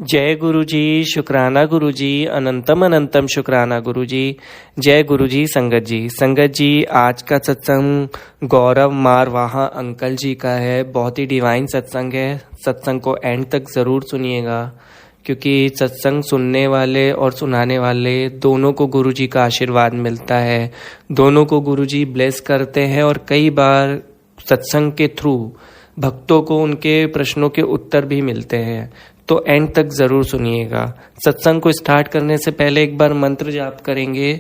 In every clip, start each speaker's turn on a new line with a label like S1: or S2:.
S1: जय गुरु जी, शुक्राना गुरु जी, अनंतम अनंतम शुक्राना गुरु जी। जय गुरु जी। संगत जी आज का सत्संग गौरव मारवाहा अंकल जी का है। बहुत ही डिवाइन सत्संग है। सत्संग को एंड तक ज़रूर सुनिएगा, क्योंकि सत्संग सुनने वाले और सुनाने वाले दोनों को गुरु जी का आशीर्वाद मिलता है। दोनों को गुरु जी ब्लेस करते हैं और कई बार सत्संग के थ्रू भक्तों को उनके प्रश्नों के उत्तर भी मिलते हैं। तो एंड तक ज़रूर सुनिएगा। सत्संग को स्टार्ट करने से पहले एक बार मंत्र जाप करेंगे।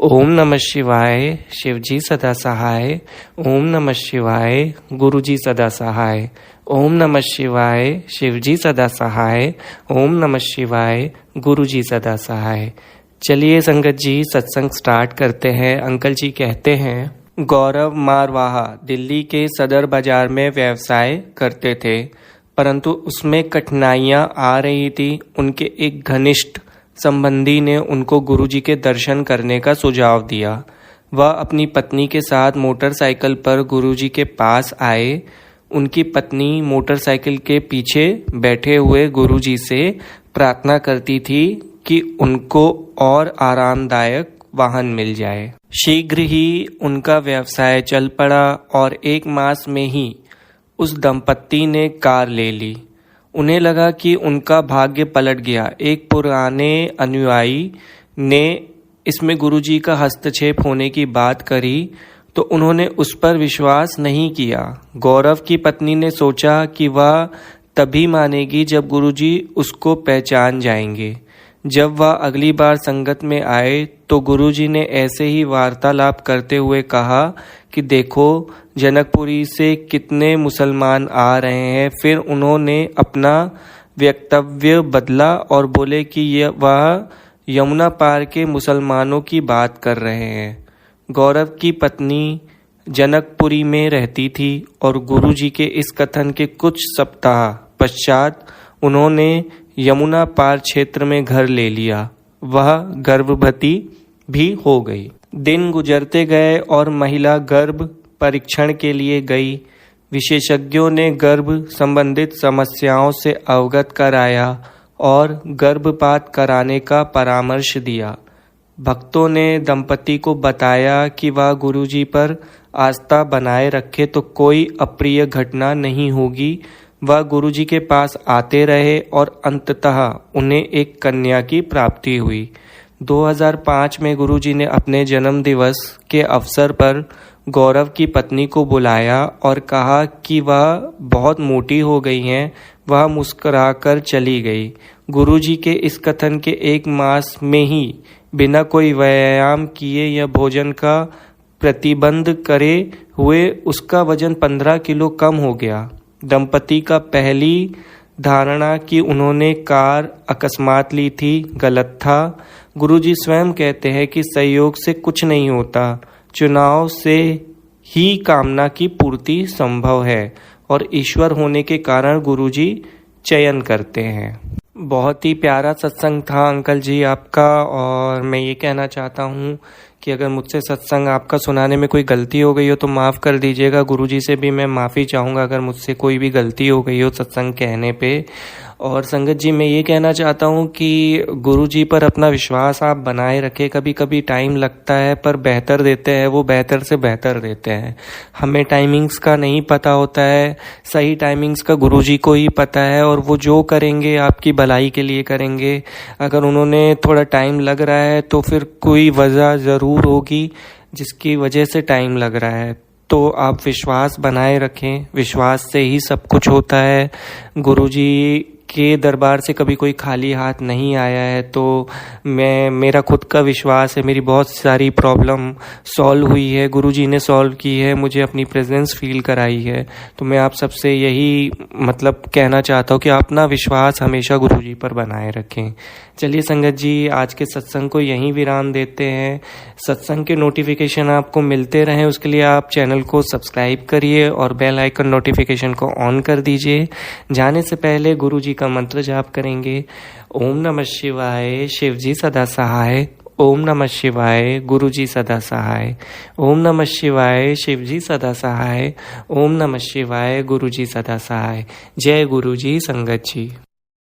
S1: ओम नमः शिवाय, शिव जी सदा सहाय। ओम नमः शिवाय, गुरु जी सदा सहाय। ओम नमः शिवाय, शिव जी सदा सहाय। ओम नमः शिवाय, गुरु जी सदा सहाय। चलिए संगत जी सत्संग स्टार्ट करते हैं। अंकल जी कहते हैं, गौरव मारवाहा दिल्ली के सदर बाजार में व्यवसाय करते थे, परंतु उसमें कठिनाइयां आ रही थी। उनके एक घनिष्ठ संबंधी ने उनको गुरुजी के दर्शन करने का सुझाव दिया। वह अपनी पत्नी के साथ मोटरसाइकिल पर गुरुजी के पास आए। उनकी पत्नी मोटरसाइकिल के पीछे बैठे हुए गुरुजी से प्रार्थना करती थी कि उनको और आरामदायक वाहन मिल जाए। शीघ्र ही उनका व्यवसाय चल पड़ा और 1 मास में ही उस दंपत्ति ने कार ले ली। उन्हें लगा कि उनका भाग्य पलट गया। एक पुराने अनुयायी ने इसमें गुरुजी का हस्तक्षेप होने की बात करी तो उन्होंने उस पर विश्वास नहीं किया। गौरव की पत्नी ने सोचा कि वह तभी मानेगी जब गुरुजी उसको पहचान जाएंगे। जब वह अगली बार संगत में आए तो गुरुजी ने ऐसे ही वार्तालाप करते हुए कहा कि देखो जनकपुरी से कितने मुसलमान आ रहे हैं। फिर उन्होंने अपना वक्तव्य बदला और बोले कि वह यमुना पार के मुसलमानों की बात कर रहे हैं। गौरव की पत्नी जनकपुरी में रहती थी और गुरुजी के इस कथन के कुछ सप्ताह पश्चात उन्होंने यमुना पार क्षेत्र में घर ले लिया। वह गर्भवती भी हो गई। दिन गुजरते गए और महिला गर्भ परीक्षण के लिए गई। विशेषज्ञों ने गर्भ संबंधित समस्याओं से अवगत कराया और गर्भपात कराने का परामर्श दिया। भक्तों ने दंपति को बताया कि वह गुरुजी पर आस्था बनाए रखे तो कोई अप्रिय घटना नहीं होगी। वह गुरुजी के पास आते रहे और अंततः उन्हें एक कन्या की प्राप्ति हुई। 2005 में गुरुजी ने अपने जन्म दिवस के अवसर पर गौरव की पत्नी को बुलाया और कहा कि वह बहुत मोटी हो गई हैं। वह मुस्कुराकर चली गई। गुरुजी के इस कथन के 1 मास में ही बिना कोई व्यायाम किए या भोजन का प्रतिबंध करे हुए उसका वजन 15 किलो कम हो गया। दंपति का पहली धारणा कि उन्होंने कार अकस्मात ली थी गलत था। गुरुजी स्वयं कहते हैं कि सहयोग से कुछ नहीं होता, चुनाव से ही कामना की पूर्ति संभव है और ईश्वर होने के कारण गुरुजी चयन करते हैं। बहुत ही प्यारा सत्संग था अंकल जी आपका। और मैं ये कहना चाहता हूँ कि अगर मुझसे सत्संग आपका सुनाने में कोई गलती हो गई हो तो माफ़ कर दीजिएगा। गुरुजी से भी मैं माफ़ी चाहूँगा अगर मुझसे कोई भी गलती हो गई हो सत्संग कहने पे। और संगत जी मैं ये कहना चाहता हूँ कि गुरुजी पर अपना विश्वास आप बनाए रखें। कभी कभी टाइम लगता है पर बेहतर देते हैं, वो बेहतर से बेहतर देते हैं। हमें टाइमिंग्स का नहीं पता होता है, सही टाइमिंग्स का गुरुजी को ही पता है और वो जो करेंगे आपकी भलाई के लिए करेंगे। अगर उन्होंने थोड़ा टाइम लग रहा है तो फिर कोई वजह ज़रूर होगी जिसकी वजह से टाइम लग रहा है। तो आप विश्वास बनाए रखें, विश्वास से ही सब कुछ होता है। गुरुजी के दरबार से कभी कोई खाली हाथ नहीं आया है। तो मेरा खुद का विश्वास है, मेरी बहुत सारी प्रॉब्लम सॉल्व हुई है, गुरुजी ने सॉल्व की है, मुझे अपनी प्रेजेंस फील कराई है। तो मैं आप सबसे यही कहना चाहता हूँ कि आप ना विश्वास हमेशा गुरुजी पर बनाए रखें। चलिए संगत जी आज के सत्संग को यहीं विराम देते हैं। सत्संग के नोटिफिकेशन आपको मिलते रहें उसके लिए आप चैनल को सब्सक्राइब करिए और बेल आइकन नोटिफिकेशन को ऑन कर दीजिए। जाने से पहले गुरुजी का मंत्र जाप करेंगे। ओम नमः शिवाय, शिव जी सदा सहाय। ओम नमः शिवाय, गुरु जी सदा सहाय। ओम नमः शिवाय, शिव जी सदा सहाय। ओम नमः शिवाय, गुरु जी सदा सहाय। जय गुरु जी, संगत जी।